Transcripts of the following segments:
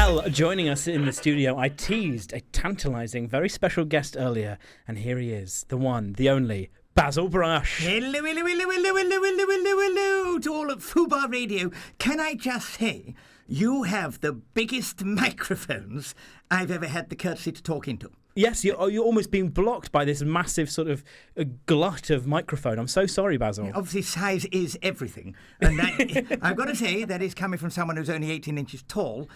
Well, joining us in the studio, I teased a tantalising, very special guest earlier, and here he is, the one, the only, Basil Brush. Hello, hello, hello, hello, hello, hello, hello, hello to all at FUBAR Radio. Can I just say, you have the biggest microphones I've ever had the courtesy to talk into. Yes, you're almost being blocked by this massive sort of glut of microphone. I'm so sorry, Basil. Obviously, size is everything. And that, I've got to say, that is coming from someone who's only 18 inches tall.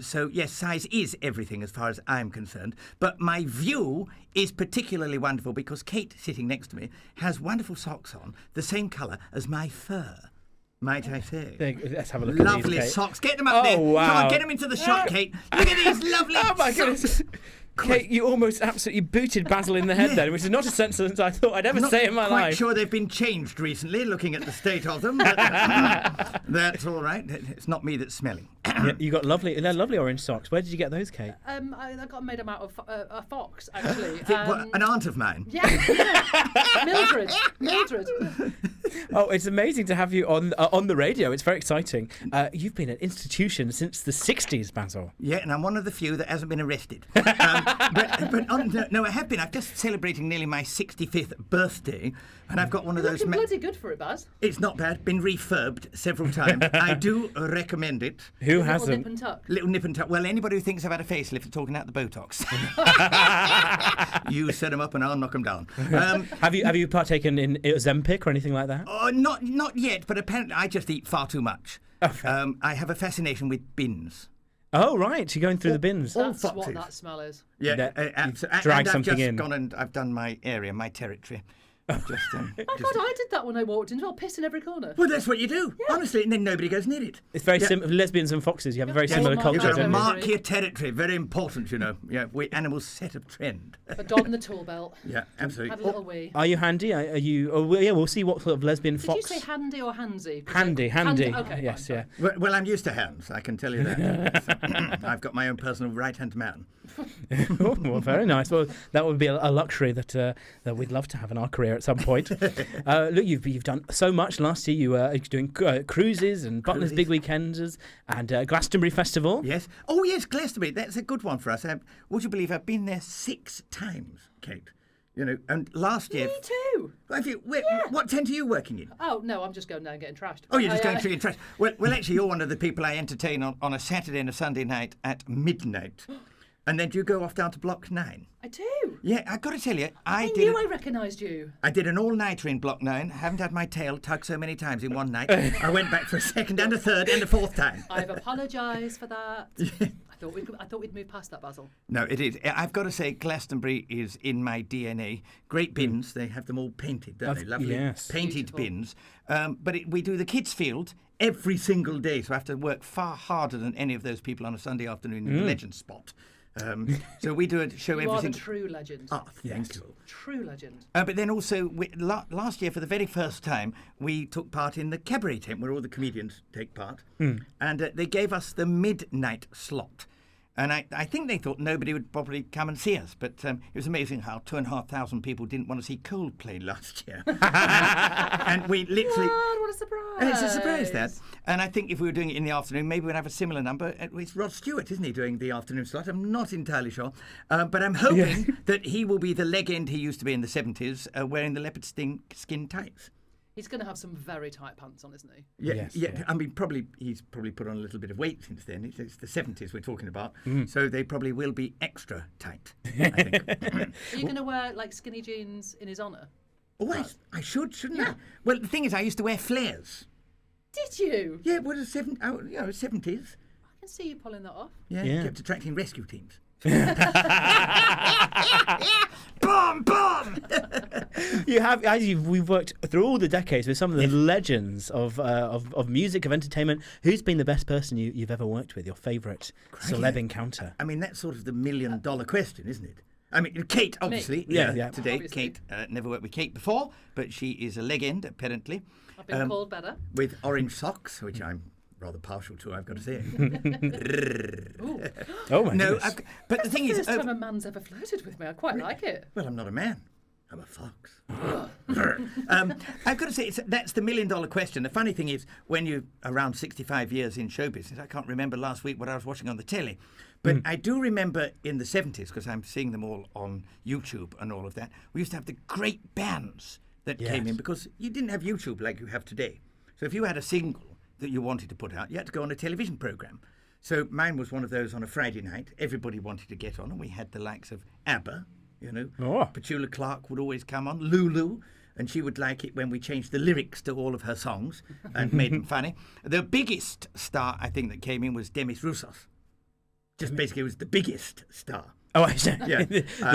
So, yes, size is everything as far as I'm concerned. But my view is particularly wonderful because Kate, sitting next to me, has wonderful socks on, the same colour as my fur. Might I say? Let's have a look at these, Lovely Kate. socks. Get them up there. Wow. Come on, get them into the shot, Kate. Look at these lovely Oh, my socks. goodness. Kate, you almost absolutely booted Basil in the head then, which is not a sentence I thought I'd ever say in my Not life. quite sure they've been changed recently, looking at the state of them. But, that's all right. It's not me that's smelling. Yeah, they're lovely orange socks. Where did you get those, Kate? I got made them out of a fox, actually. An aunt of mine. Yeah. Mildred. Oh, it's amazing to have you on the radio. It's very exciting. You've been an institution since the 60s, Basil. Yeah, and I'm one of the few that hasn't been arrested. No, I have been. I'm just celebrating nearly my 65th birthday, and I've got one of those. You're bloody good for it, Baz. It's not bad. Been refurbed several times. I do recommend it. Who Little hasn't? nip and tuck. Little nip and tuck. Well, anybody who thinks I've had a facelift is talking out the Botox. You set them up and I'll knock them down. Have you partaken in Ozempic or anything like that? Not yet, but apparently I just eat far too much. Okay. I have a fascination with bins. Oh, right. You're going through the bins. all That's what foxes. that smell is. Yeah, You've absolutely. dragged I've something just in. gone and I've done my area, my territory. My God, I did that when I walked in. Well, piss in every corner. Well, that's what you do, honestly, and then nobody goes near it. It's very similar. Lesbians and foxes, you have a very similar You've culture, You've got to don't you? mark your territory. Very important, you know. Yeah, we animals set a trend. A dog in the tool belt. Yeah, absolutely. Had a little wee. Are you handy? Are you? Oh, well, yeah, we'll see what sort of lesbian Did fox. you say handy or handsy? Handy. Okay, Yes, fine, yeah. Well, I'm used to hands, I can tell you that. I've got my own personal right-hand man. Oh, well, very nice. Well, that would be a luxury that we'd love to have in our career at some point. Look, you've done so much. Last year you were doing cruises and Butler's Big Weekends and Glastonbury Festival. Yes. Oh, yes, Glastonbury. That's a good one for us. Would you believe I've been there 6 times, Kate? You know, and last year. Me too. What tent are you working in? Oh, no, I'm just going down and getting trashed. Oh, you're just going through your trash. Well, actually, you're one of the people I entertain on a Saturday and a Sunday night at midnight. And then do you go off down to Block 9? I do. Yeah, I've got to tell you, I knew I recognised you. I did an all-nighter in Block 9. Haven't had my tail tugged so many times in one night. I went back for a second and a third and a fourth time. I've apologised for that. I thought we'd move past that, Basil. No, it is. I've got to say, Glastonbury is in my DNA. Great bins. They have them all painted, don't they? Lovely yes. painted Beautiful. bins. But we do the kids' field every single day, so I have to work far harder than any of those people on a Sunday afternoon in the Legend spot. So we do a show You every are the single... true legend. Oh, thank you. True legend. But then also, last year, for the very first time, we took part in the cabaret tent where all the comedians take part. And they gave us the midnight slot. And I think they thought nobody would probably come and see us. But it was amazing how 2,500 people didn't want to see Coldplay last year. and we literally... What a surprise. It's a surprise, that. And I think if we were doing it in the afternoon, maybe we'd have a similar number. It's Rod Stewart, isn't he, doing the afternoon slot? I'm not entirely sure. But I'm hoping that he will be the legend he used to be in the 70s, wearing the leopard skin tights. He's going to have some very tight pants on, isn't he? Yeah, Yes. I mean, he's probably put on a little bit of weight since then. It's the 70s we're talking about. So they probably will be extra tight, I think. Are you going to wear, like, skinny jeans in his honour? Oh, I should, shouldn't I? Well, the thing is, I used to wear flares. Did you? Yeah, what is 70s? I can see you pulling that off. Yeah, kept attracting rescue teams. Boom, boom! We've worked through all the decades with some of the legends of music, of entertainment. Who's been the best person you've ever worked with? Your favourite celeb encounter? I mean, that's sort of the million-dollar question, isn't it? I mean, Kate, obviously. Yeah. Today, Obviously. Kate never worked with Kate before, but she is a legend, apparently. I've been called better. With orange socks, which I'm rather partial to, I've got to say. Oh my No, goodness. but the thing is... First time a man's ever flirted with me. I quite like it. Well, I'm not a man. I'm a fox. I've got to say, that's the million-dollar question. The funny thing is, when you're around 65 years in show business, I can't remember last week what I was watching on the telly, but I do remember in the 70s, because I'm seeing them all on YouTube and all of that, we used to have the great bands that came in, because you didn't have YouTube like you have today. So if you had a single that you wanted to put out, you had to go on a television programme. So mine was one of those on a Friday night. Everybody wanted to get on, and we had the likes of ABBA, you know. Petula Clark would always come on, Lulu, and she would like it when we changed the lyrics to all of her songs and made them funny. The biggest star, I think, that came in was Demis Roussos. Just basically was the biggest star. Oh, I see. Yeah.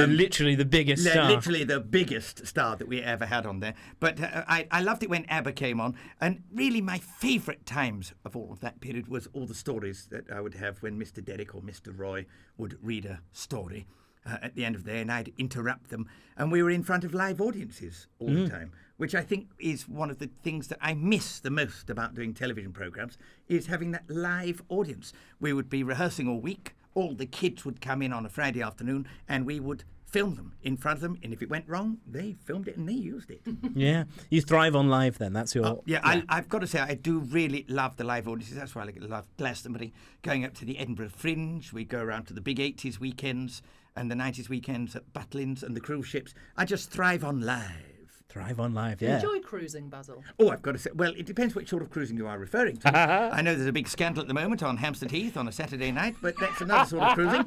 Literally the biggest star. Literally the biggest star that we ever had on there. But I loved it when ABBA came on. And really my favourite times of all of that period was all the stories that I would have when Mr. Derrick or Mr. Roy would read a story at the end of the day, and I'd interrupt them. And we were in front of live audiences all the time, which I think is one of the things that I miss the most about doing television programmes, is having that live audience. We would be rehearsing all week. All the kids would come in on a Friday afternoon, and we would film them in front of them. And if it went wrong, they filmed it and they used it. Yeah. You thrive on live then. That's your... I've got to say, I do really love the live audiences. That's why I love Glastonbury. Going up to the Edinburgh Fringe. We go around to the big 80s weekends and the 90s weekends at Butlins and the cruise ships. I just thrive on live. Thrive on live, Do you yeah. enjoy cruising, Basil? Oh, I've got to say, well, it depends which sort of cruising you are referring to. I know there's a big scandal at the moment on Hampstead Heath on a Saturday night, but that's another sort of cruising.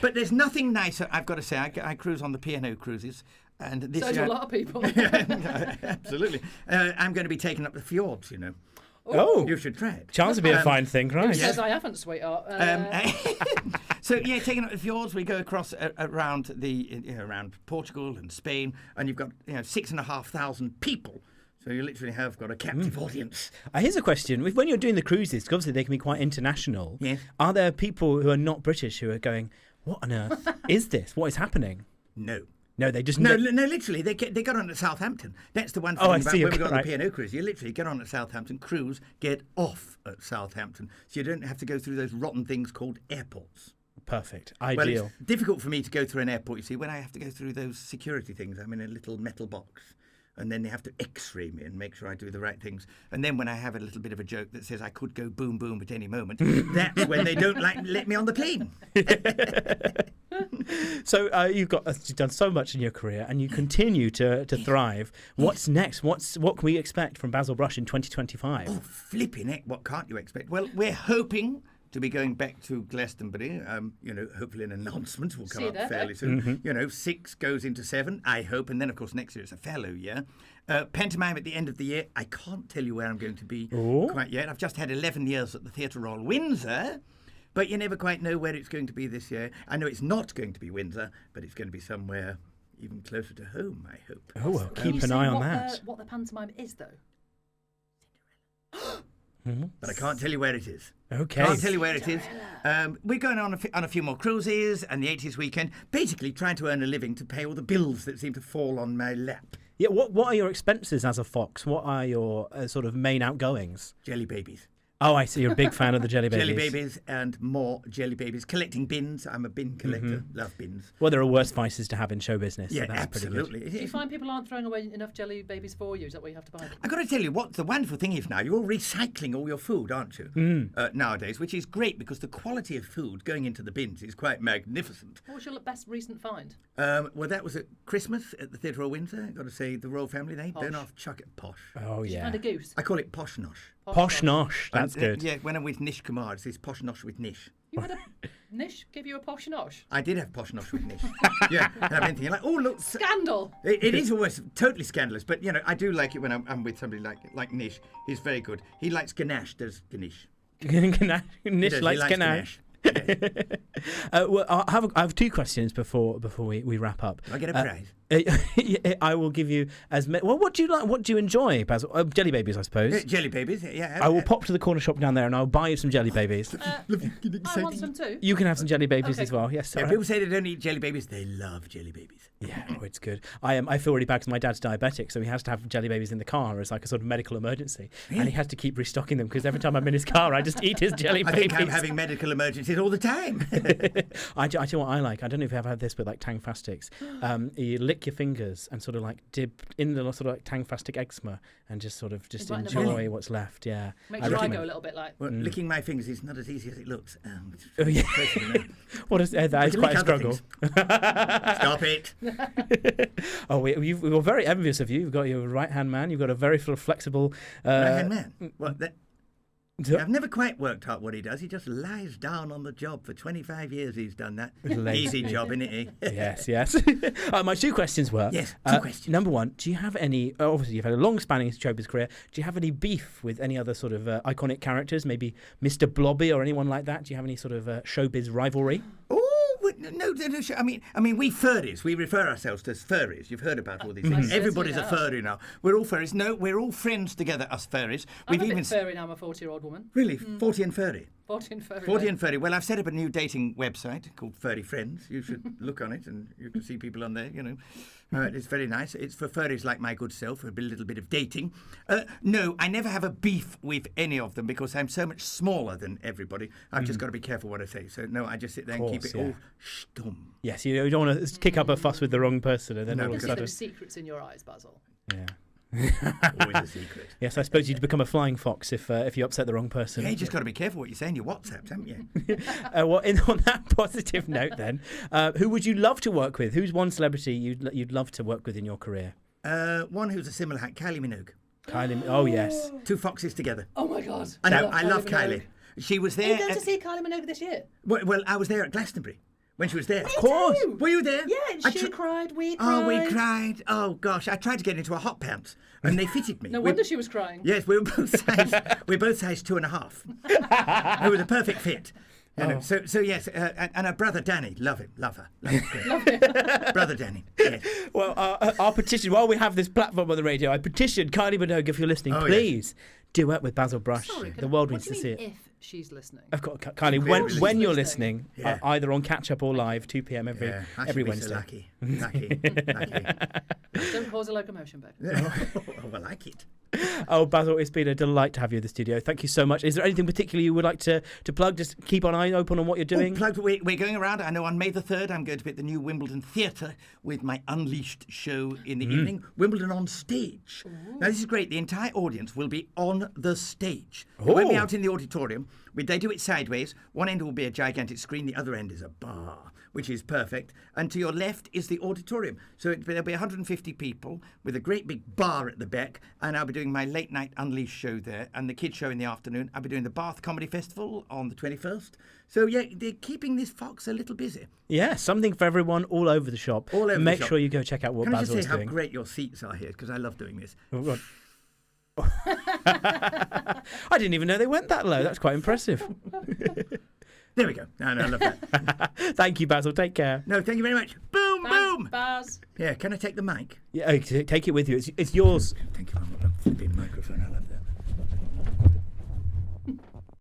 But there's nothing nicer, I've got to say. I cruise on the P&O cruises. And this So do a lot of people. Absolutely. I'm going to be taking up the fjords, you know. Oh. You should try it. Chance would be a fine thing, Who right? says I haven't, sweetheart? So yeah, taking up the fjords, we go across around around Portugal and Spain, and you've got 6,500 people. So you literally have got a captive audience. Here's a question: when you're doing the cruises, 'cause obviously they can be quite international. Yes. Are there people who are not British who are going, "What on earth is this? What is happening?" No. No, they just No, literally, they got on at Southampton. That's the one thing about when we got on the P&O cruise. You literally get on at Southampton, cruise, get off at Southampton, so you don't have to go through those rotten things called airports. Perfect, Well, ideal. it's difficult for me to go through an airport. You see, when I have to go through those security things, I'm in a little metal box. And then they have to X-ray me and make sure I do the right things. And then when I have a little bit of a joke that says I could go boom boom at any moment, that's when they don't let me on the plane. So you've done so much in your career, and you continue to thrive. What's next? What can we expect from Basil Brush in 2025? Oh, flipping heck! What can't you expect? Well, we're hoping to be going back to Glastonbury. Hopefully an announcement will come up fairly soon. 6 goes into 7, I hope, and then of course next year it's a fellow year. Pantomime at the end of the year. I can't tell you where I'm going to be quite yet. I've just had 11 years at the Theatre Royal Windsor, but you never quite know where it's going to be this year. I know it's not going to be Windsor, but it's going to be somewhere even closer to home, I hope. Oh, well, keep an eye on that. What the pantomime is, though? But I can't tell you where it is. Okay. Can't tell you where it is. We're going on a few more cruises and the 80s weekend, basically trying to earn a living to pay all the bills that seem to fall on my lap. Yeah. What are your expenses as a fox? What are your sort of main outgoings? Jelly babies. Oh, I see. You're a big fan of the jelly babies. Jelly babies and more jelly babies. Collecting bins. I'm a bin collector. Love bins. Well, there are worse vices to have in show business. Yeah, so that's absolutely. Do you find people aren't throwing away enough jelly babies for you? Is that what you have to buy? I've got to tell you, what the wonderful thing is now, you're recycling all your food, aren't you, nowadays, which is great because the quality of food going into the bins is quite magnificent. What was your best recent find? Well, that was at Christmas at the Theatre Royal Windsor. I've got to say, the royal family, they don't half chuck it posh. Oh, Did you yeah. find a goose? I call it posh nosh. Posh nosh. That's good. Yeah, when I'm with Nish Kumar, it says posh nosh with Nish. You had a Nish give you a posh nosh? I did have posh nosh with Nish. Yeah, and I've been thinking like, oh look, Scandal! It is always totally scandalous, but I do like it when I'm with somebody like Nish. He's very good. He likes ganache, does Ganesh. Nish likes ganache. Well, I have 2 questions before we wrap up. I get a prize. I will give you as many. Well, what do you like? What do you enjoy, Basil? Jelly babies, I suppose. Jelly babies, yeah. I will pop to the corner shop down there and I'll buy you some jelly babies. I want some too. You can have some jelly babies Okay, as well. Yes, Yeah, all right. people say they don't eat jelly babies. They love jelly babies. Yeah, it's good. I feel really bad because my dad's diabetic, so he has to have jelly babies in the car as like a sort of medical emergency, and he has to keep restocking them because every time I'm in his car, I just eat his jelly I babies. think I'm having medical emergencies all the time. I do what I like. I don't know if you've ever had this, but like Tang Fast Sticks. You lick lick your fingers and sort of like dip in the sort of like Tangfastic eczema and just sort of just Right in the enjoy middle. what's left. Yeah. Makes I your eye recommend- go a little bit like. Well, licking my fingers is not as easy as it looks. Oh, yeah. Personally, What is that? Is can quite a lick other struggle. Stop it. Oh, we were very envious of you. You've got your right hand man. You've got a very sort of flexible. Right-hand man. What, I've never quite worked out what he does. He just lies down on the job. For 25 years he's done that. Easy job, isn't it? Yes. My two questions were. Yes, two questions. Number one, do you have any? Obviously, you've had a long-spanning showbiz career. Do you have any beef with any other sort of iconic characters? Maybe Mr. Blobby or anyone like that? Do you have any sort of showbiz rivalry? No. I mean, we furries. We refer ourselves to as furries. You've heard about all these things. certainly Everybody's a have. furry now. We're all furries. No, we're all friends together, us furries. I'm a bit furry now. I'm a 40-year-old woman. Really, 40 and furry. 40 and furry. 40 and furry. Well, I've set up a new dating website called Furry Friends. You should look on it, and you can see people on there. It's very nice. It's for furries like my good self, a little bit of dating. No, I never have a beef with any of them because I'm so much smaller than everybody. I've just got to be careful what I say. So no, I just sit there and keep it all stum. Yes, you don't want to kick up a fuss with the wrong person, and then No, all of a There's sudden. no secrets in your eyes, Basil. Yeah. Always a secret. Yes, I suppose you'd become a flying fox if you upset the wrong person. Yeah, you just got to be careful what you say in your WhatsApps, haven't you? Well, on that positive note, then, who would you love to work with? Who's one celebrity you'd love to work with in your career? One who's a similar hat, Kylie Minogue. Kylie. Oh yes. Two foxes together. Oh my God. I know. I love Kylie Kylie. She was Are you there. going to see Kylie Minogue this year? Well, I was there at Glastonbury when she was there. Of course. Were you there? Yeah, she cried, we cried. Oh, we cried. Oh gosh, I tried to get into her hot pants, and they fitted me. No wonder she was crying. Yes, we were both size. We're both size 2.5. It was a perfect fit. So yes, and her brother Danny, love him, love her, love him. Brother Danny. Yes. Well, our petition. While we have this platform on the radio, I petition Kylie Minogue, if you're listening, Oh, please duet with Basil Brush. Sorry, The world what needs do to you see mean it. if she's listening? I've got Kylie. Really When you're listening. listening, Yeah. either on Catch Up or Live, 2 p.m. I every should be Wednesday. so lucky. Don't cause a locomotion, babe. Oh, I like it. Oh, Basil, it's been a delight to have you in the studio. Thank you so much. Is there anything particular you would like to plug? Just keep an eye open on what you're doing. We're going around. I know on May the 3rd I'm going to be at the new Wimbledon Theatre with my Unleashed show in the evening. Wimbledon on stage. Now this is great. The entire audience will be on the stage. They won't be out in the auditorium. They do it sideways. One end will be a gigantic screen. The other end is a bar, which is perfect. And to your left is the auditorium. So there'll be 150 people with a great big bar at the back. And I'll be doing my late night Unleashed show there and the kids show in the afternoon. I'll be doing the Bath Comedy Festival on the 21st. So yeah, they're keeping this fox a little busy. Yeah, something for everyone all over the shop. All over the Make shop. sure you go check out what Can I Basil just is say how doing. great your seats are here? Because I love doing this. Oh, God. I didn't even know they went that low. That's quite impressive. There we go. No, I love that. Thank you, Basil. Take care. No, thank you very much. Boom, boom. Baz. Yeah, can I take the mic? Yeah, take it with you. It's yours. Thank you. I'm flipping microphone. I love that.